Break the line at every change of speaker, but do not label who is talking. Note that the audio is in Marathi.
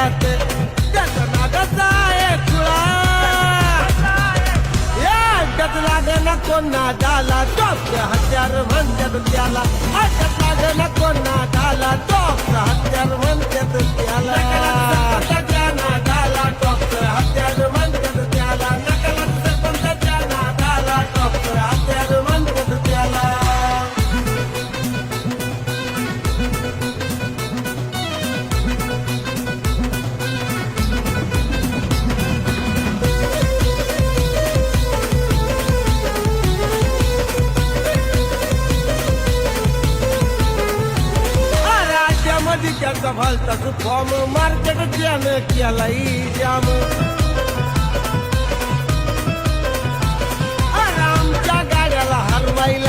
घरात त्याच्या नागाचा एक खुळा अटक लागे ना कोणा डाला डॉक्टर हत्यार म्हणतात त्याला अटक लागे ना कोणा डाला डॉक्टर हत्यार म्हणतात त्याला डाला डॉक्टर हत्यार म्हणतात त्याला नकला सरपंचाच्या नादाला डॉक्टर हत्यार म्हणतात त्याला त्याचा भलताच फॉर्म मार्केट त्यानं केलाय जाम आमच्या गाड्याला हरवायला